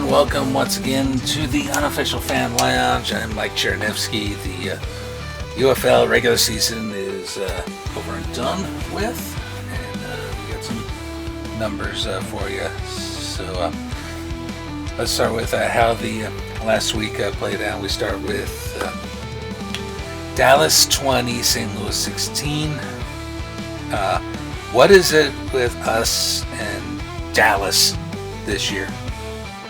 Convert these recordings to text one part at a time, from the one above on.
welcome once again to the Unofficial Fan Lounge. I'm Mike Chernievsky. The UFL regular season is over and done with, and we got some numbers for you. So let's start with how the last week played out. We start with Dallas 20, St. Louis 16. What is it with us and Dallas this year?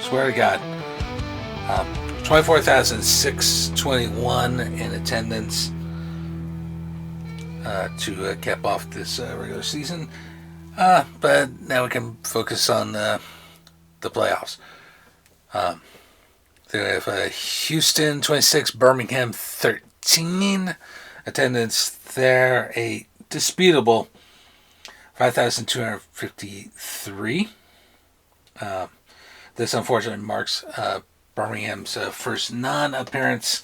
Swear to God. 24,621 in attendance to cap off this regular season. But now we can focus on the playoffs. They have Houston 26, Birmingham 13. Attendance there, a disputable 5,253. This unfortunately marks Birmingham's first non-appearance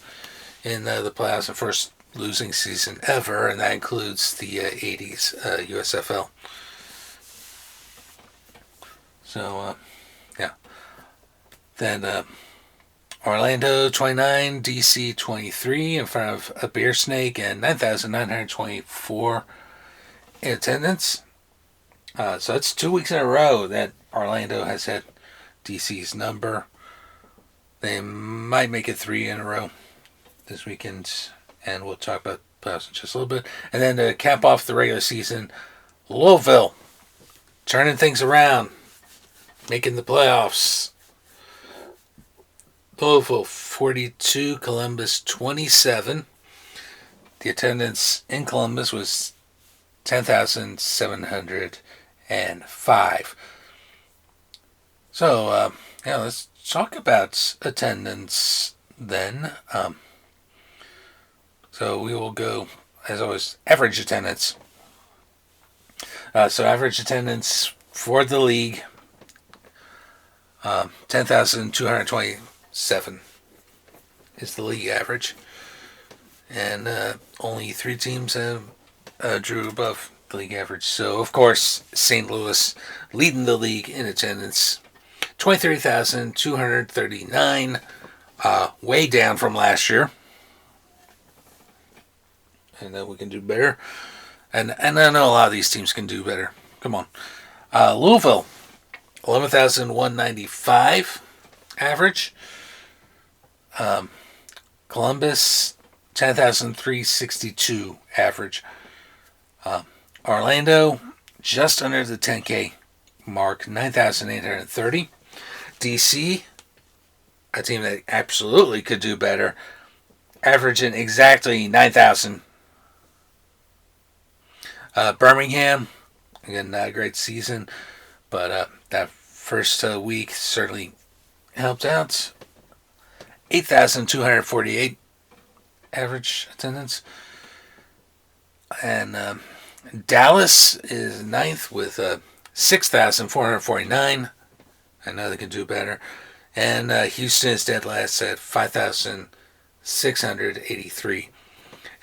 in the playoffs, the first losing season ever, and that includes the 80s USFL. So, yeah. Then Orlando 29, DC 23 in front of a Beer Snake and 9,924 in attendance. So it's 2 weeks in a row that Orlando has had DC's number. They might make it 3 in a row this weekend, and we'll talk about playoffs in just a little bit. And then to cap off the regular season, Louisville turning things around, making the playoffs. Louisville 42, Columbus 27. The attendance in Columbus was 10,705. So, let's talk about attendance then. So we will go, as always, average attendance. So average attendance for the league, 10,227 is the league average. And only 3 teams drew above the league average. So, of course, St. Louis leading the league in attendance. 23,239, way down from last year. And then we can do better. And I know a lot of these teams can do better. Come on. Louisville, 11,195 average. Columbus, 10,362 average. Orlando, just under the 10K mark, 9,830. DC, a team that absolutely could do better, averaging exactly 9,000. Birmingham, again, not a great season, but that first week certainly helped out. 8,248 average attendance. And Dallas is ninth with 6,449. I know they can do better. And Houston is dead last at 5,683.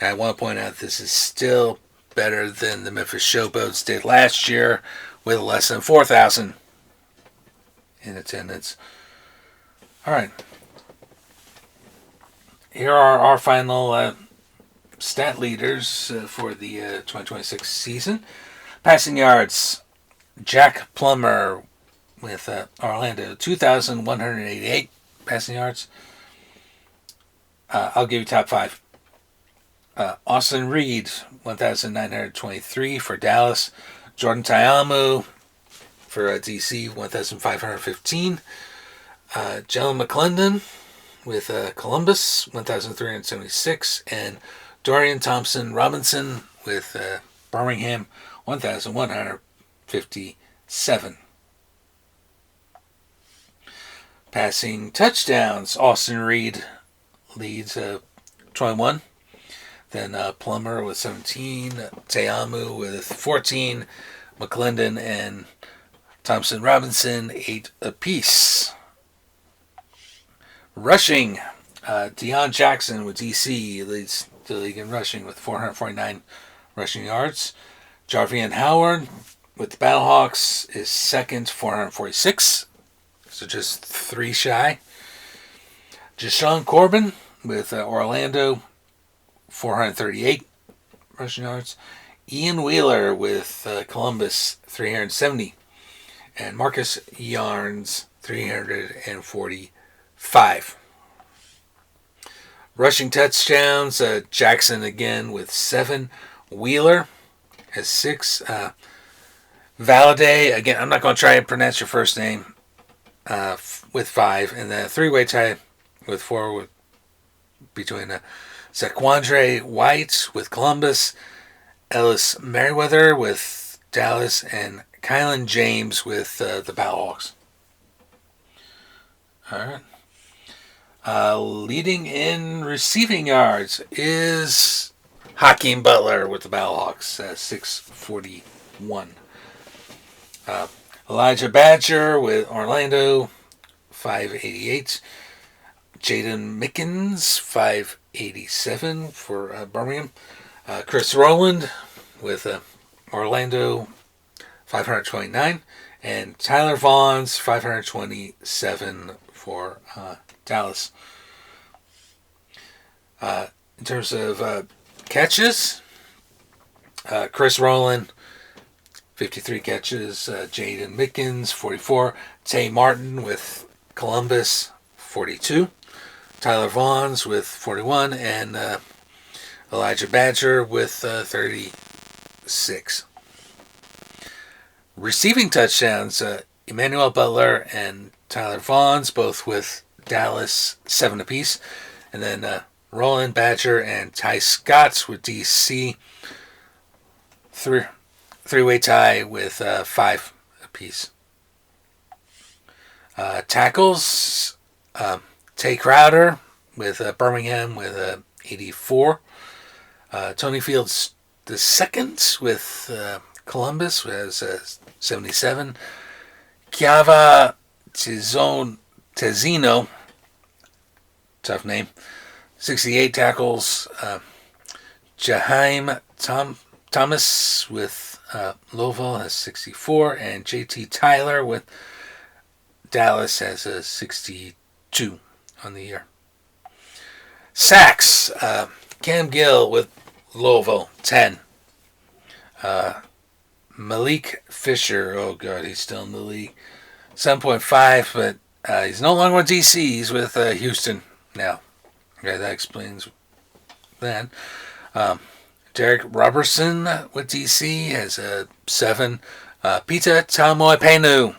And I want to point out this is still better than the Memphis Showboats did last year with less than 4,000 in attendance. All right. Here are our final stat leaders for the 2026 season. Passing yards, Jack Plummer with Orlando, 2,188 passing yards. I'll give you top 5. Austin Reed, 1,923 for Dallas. Jordan Taiamu for DC, 1,515. Jalen McClendon with Columbus, 1,376. And Dorian Thompson-Robinson with Birmingham, 1,157. Passing touchdowns, Austin Reed leads 21. Then Plummer with 17, Teamu with 14, McClendon and Thompson-Robinson 8 apiece. Rushing, Deion Jackson with DC leads the league in rushing with 449 rushing yards. Jarvian Howard with the Battlehawks is second, 446. so just 3 shy. Jashawn Corbin with Orlando, 438 rushing yards. Ian Wheeler with Columbus, 370. And Marcus Yarns, 345. Rushing touchdowns, Jackson again with 7. Wheeler has 6. Valaday, again, I'm not going to try and pronounce your first name, with 5. And then a 3-way tie with 4 between Zaquandre White with Columbus, Ellis Merriweather with Dallas, and Kylan James with the Battlehawks. All right. Leading in receiving yards is Hakeem Butler with the Battlehawks at 641. Elijah Badger with Orlando, 588. Jaden Mickens, 587 for Birmingham. Chris Rowland with Orlando, 529. And Tyler Vaughn's, 527 for Dallas. In terms of catches, Chris Rowland, 53 catches. Jaden Mickens, 44. Tay Martin with Columbus, 42. Tyler Vaughn's with 41. And Elijah Badger with 36. Receiving touchdowns, Emmanuel Butler and Tyler Vaughn's, both with Dallas, 7 apiece. And then Roland Badger and Ty Scott with DC, 3-way tie with 5 apiece. Tackles, Tay Crowder with Birmingham with 84. Tony Fields the second with Columbus has 77. Chiava Tezzino, tough name, 68 tackles. Jaheim Thomas with Louisville has 64, and JT Tyler with Dallas has a 62 on the year. Sacks, Cam Gill with Louisville, 10. Malik Fisher, oh god, he's still in the league, 7.5, but he's no longer with DC, he's with Houston now. Okay, that explains that. Derek Robertson with DC has a 7. Pita Tamoipenu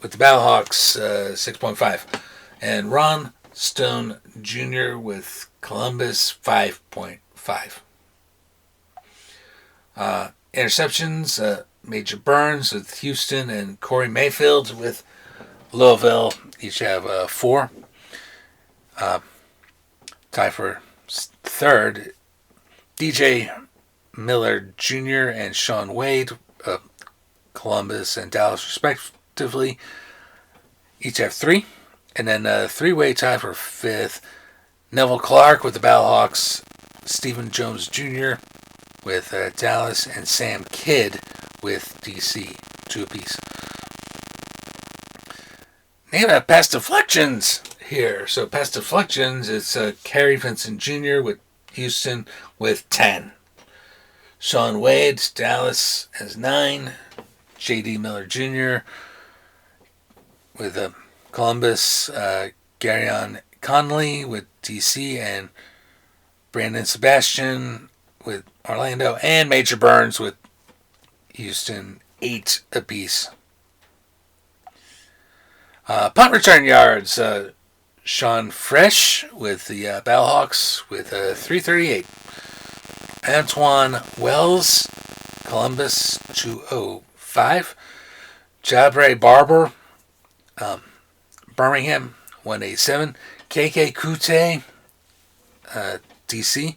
with the Battlehawks, 6.5. And Ron Stone Jr. with Columbus, 5.5. Interceptions, Major Burns with Houston and Corey Mayfield with Louisville each have 4. Tie for third, DJ Miller Jr. and Sean Wade, Columbus and Dallas respectively, each have 3. And then a 3-way tie for 5th, Neville Clark with the Battlehawks, Stephen Jones Jr. with Dallas, and Sam Kidd with DC, 2 apiece. Name of pass deflections here. So pass deflections, it's Kerry Vincent Jr. with Houston with 10. Sean Wade, Dallas, has 9. J.D. Miller Jr. with Columbus, Garyon Conley with DC, and Brandon Sebastian with Orlando, and Major Burns with Houston, 8 apiece. Punt return yards, Sean Fresh with the Battlehawks with 338. Antoine Wells, Columbus, 205. Jabre Barber, Birmingham, 187. KK Kute, DC,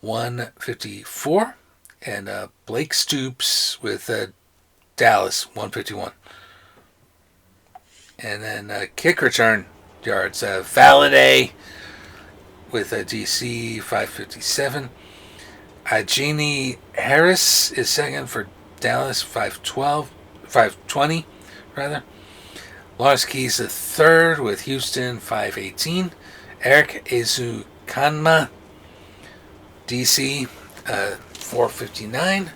154. And Blake Stoops with Dallas, 151. And then kick return yards, Valaday with DC, 557. Ajini Harris is second for Dallas, 520 rather. Lawrence Keys the third with Houston 518. Eric Ezukanma, DC 459.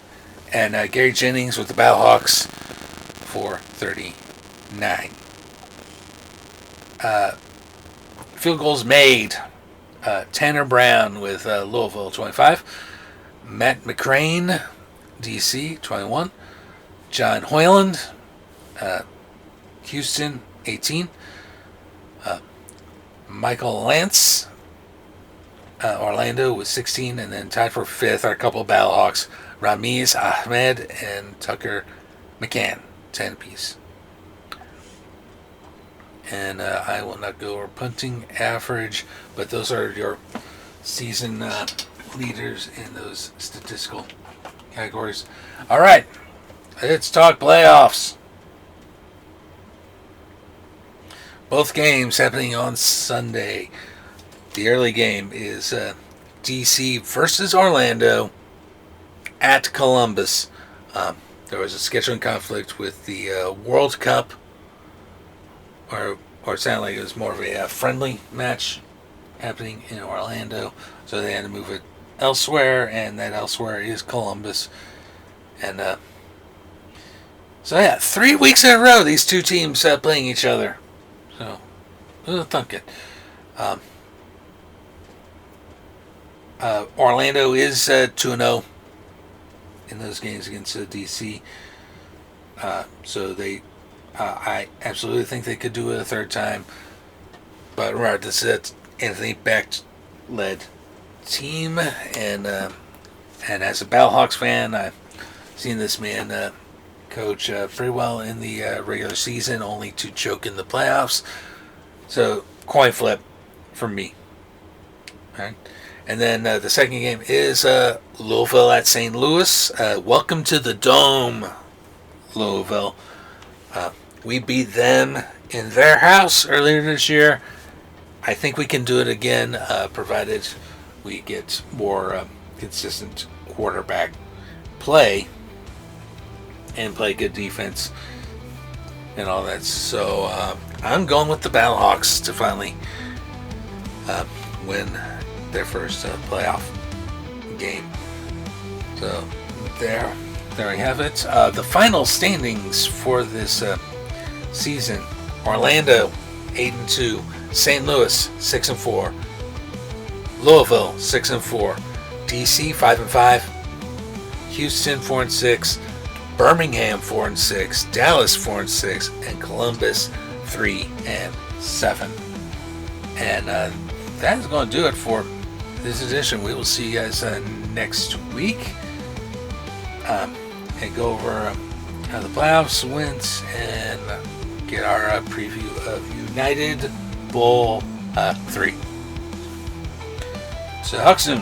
And Gary Jennings with the Battlehawks 439. Field goals made. Tanner Brown with Louisville 25. Matt McCrane, DC 21. John Hoyland, Houston 18. Michael Lance, Orlando with 16. And then tied for fifth are a couple of Battlehawks, Ramiz Ahmed and Tucker McCann, 10 apiece. And I will not go over punting average, but those are your season leaders in those statistical categories. All right, let's talk playoffs. Both games happening on Sunday. The early game is DC versus Orlando at Columbus. There was a scheduling conflict with the World Cup, or it sounded like it was more of a friendly match happening in Orlando, so they had to move it elsewhere, and that elsewhere is Columbus. And so yeah, 3 weeks in a row these two teams playing each other. So thunk it. Orlando is 2-0 in those games against DC. So they, I absolutely think they could do it a third time. But remember, this is an Anthony Beck-led team, and as a Battlehawks fan, I've seen this man coach pretty well in the regular season, only to choke in the playoffs. So coin flip for me. All right. And then the second game is Louisville at St. Louis. Welcome to the Dome, Louisville. We beat them in their house earlier this year. I think we can do it again, provided we get more consistent quarterback play and play good defense and all that. So I'm going with the Battlehawks to finally win their first playoff game. So there we have it. The final standings for this season: Orlando 8-2, St. Louis 6-4, Louisville 6-4, DC 5-5, Houston 4-6, Birmingham 4-6, Dallas 4-6, and Columbus 3-7. And that is going to do it for this edition. We will see you guys next week and go over how the playoffs went and get our preview of United Bowl 3. So, talk soon.